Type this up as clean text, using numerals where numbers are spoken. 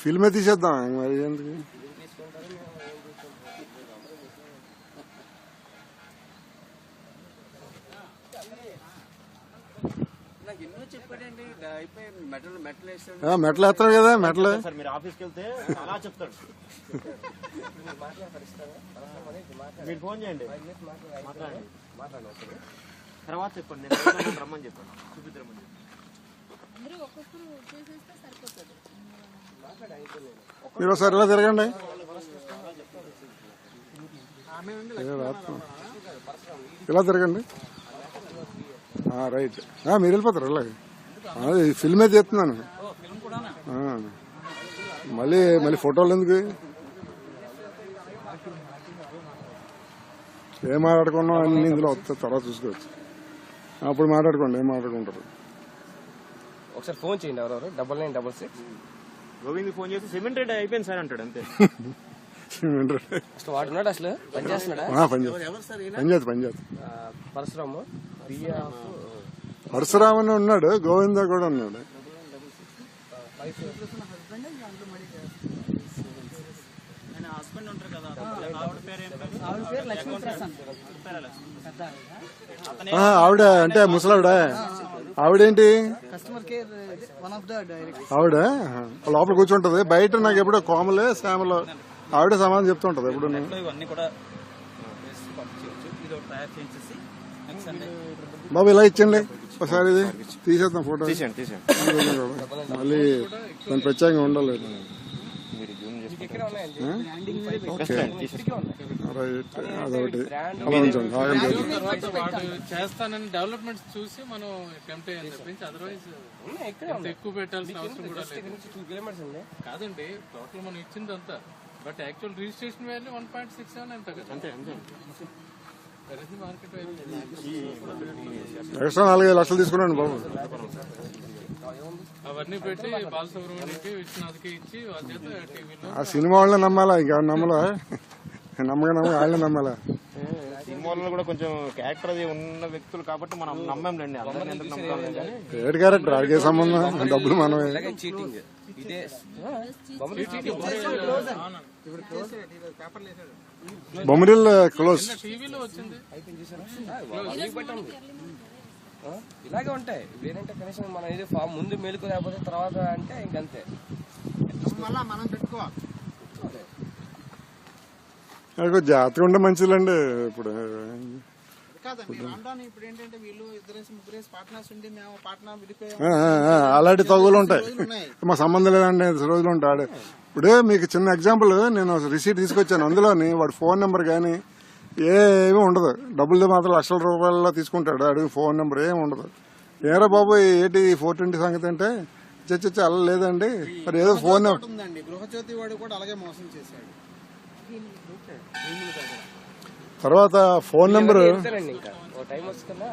ఫిల్మే తీసేద్దాం మరి ఎందుకు. మెట్లు వేస్తాడు కదా మెట్లు. మీరు ఆఫీస్కి వెళ్తే అలా చెప్తాడు. మీరు ఫోన్ చేయండి, మాట్లాడండి, తర్వాత చెప్పండి. నేను రమ్మని చెప్పాను, చూపిద్దామని చెప్పి. మీరు ఒకసారి ఇలా తిరగండి. ఇలా తిరగండి. రైట్, మీరు వెళ్ళిపోతారు ఇలా. ఫిల్మే తీస్తున్నాను. మళ్ళీ ఫోటోలు ఎందుకు? ఏం మాట్లాడుకున్నాం అన్ని ఇందులో వస్తాయి, తర్వాత చూసుకోవచ్చు. అప్పుడు మాట్లాడుకోండి, ఏం మాట్లాడుకుంటారు. ఒకసారి ఫోన్ చేయండి. ఎవరెవరు 9966 గోవింద్ ఫోన్ చేసి సిమెంట్ రేట్ అయిపోయింది సార్ అంటాడు అంతే. అసలు వాడు ఉన్నాడు, అసలు పనిచేస్తున్నాడా? పంచాయత్ పరశురాము పరశురామ్ అని ఉన్నాడు, గోవింద కూడా ఉన్నాడు. ఆవిడ అంటే ముసలావిడ. ఆవిడేంటి ఆవిడ లోపల కూర్చుంటది, బయట నాకు ఎప్పుడో కోమలే శ్యామలో ఆవిడే సమాధానం చెప్తుంటది ఎప్పుడు. బాబు ఇలా ఇచ్చండి ఒకసారి, ఇది తీసేద్దాం ఫోటో. మళ్ళీ దాని ప్రత్యేకంగా ఉండాలి. అదొకటి అలా ఉంచండి. చేస్తానని డెవలప్మెంట్స్ చూసి మనం అటెంప్ట్ అయ్యాలి తప్పించి అదర్వైజ్ ఎక్కువ పెట్టాల్సిన అవసరం కూడా లేదు. కాదండి, టోటల్ మనం ఇచ్చిందంతా, బట్ యాక్చువల్ రిజిస్ట్రేషన్ వాల్యూ 1.67 ఎంత కదా. అంతే మార్కెట్ ఎక్స్ట్రా 4-5 లక్షలు తీసుకున్నాను బాబు. అవన్నీ పెట్టి బాలసుబ్రహ్మణ్యకి విశ్వనాథ్కి ఇచ్చి వాళ్ళ చేత టీవీలో. ఆ సినిమా వాళ్ళని నమ్మాలా, ఇంకా నమ్మలా? వాళ్ళని నమ్మాలా? సినిమాలో కూడా కొంచెం క్యారెక్టర్ అది ఉన్న వ్యక్తులు కాబట్టి మనం నమ్మలేండి. ఏడు క్యారెక్టర్ ఆడికే సంబంధం, డబ్బులు మనమే. బొమ్మరిల్ క్లోజ్ టీవీలో వచ్చింది. ఇలాగే ఉంటాయి. వేరేంటే కనీసం మనం ఏదో ఫామ్ ముందు మేలుకు లేకపోతే తర్వాత అంటే ఇంకంతే. మనం పెట్టుకోవాలి, జాగ్రత్తగా ఉంటే మంచిదండి. ఇప్పుడు అలాంటి తగులు ఉంటాయి, మా సంబంధం లేదండి రోజులు ఉంటాడు. ఇప్పుడు మీకు చిన్న ఎగ్జాంపుల్, నేను రిసీట్ తీసుకొచ్చాను, అందులోని వాడు ఫోన్ నెంబర్ కానీ ఏమీ ఉండదు. డబ్బులు మాత్రం లక్షల రూపాయల్లో తీసుకుంటాడు, అడిగి ఫోన్ నెంబర్ ఏమి ఉండదు. ఏరా బాబు ఏంటి 420 సంగతి అంటే చచ్చి అలా లేదండి, మరి ఏదో ఫోన్ నెంబర్. గృహజ్యోతి వాడు కూడా అలాగే మోసం చేశాడు. తర్వాత ఫోన్ నెంబర్ ఇంకా టైం వస్తుందా?